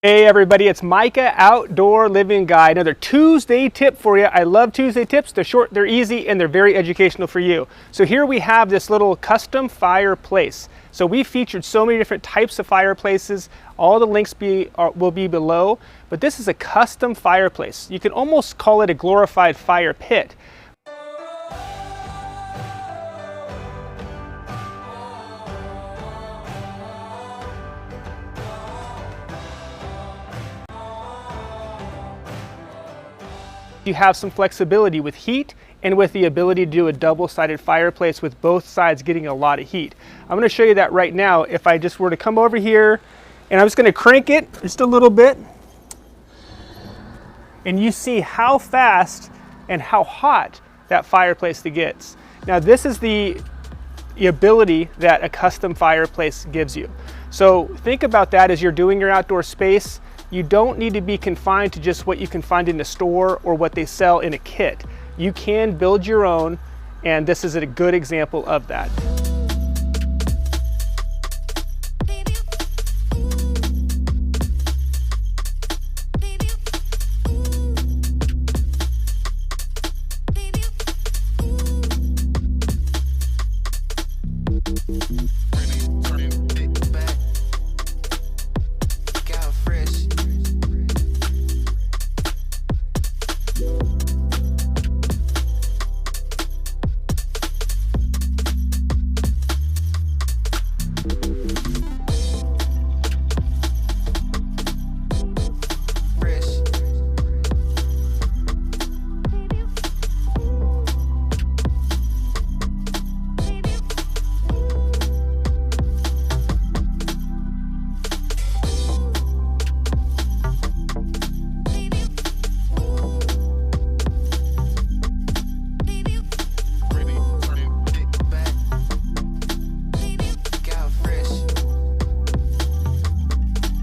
Hey everybody, it's Micah Outdoor Living Guy. Another Tuesday tip for you. I love Tuesday tips. They're short, they're easy, and they're very educational for you. So here we have this little custom fireplace. So we featured so many different types of fireplaces. All the links will be below, but this is a custom fireplace. You can almost call it a glorified fire pit. You have some flexibility with heat and with the ability to do a double-sided fireplace with both sides getting a lot of heat. I'm going to show you that right now. If I just were to come over here and I'm just going to crank it just a little bit, and you see how fast and how hot that fireplace gets. Now this is the ability that a custom fireplace gives you. So think about that as you're doing your outdoor space. You don't need to be confined to just what you can find in the store or what they sell in a kit. You can build your own, and this is a good example of that.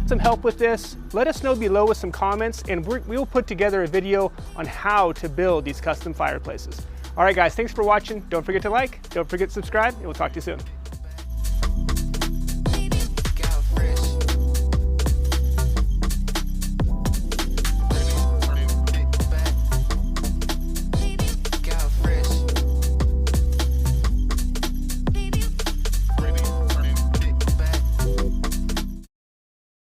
Some help with this, let us know below with some comments, and we'll put together a video on how to build these custom fireplaces. All right guys, thanks for watching. Don't forget to like, don't forget to subscribe, and we'll talk to you soon.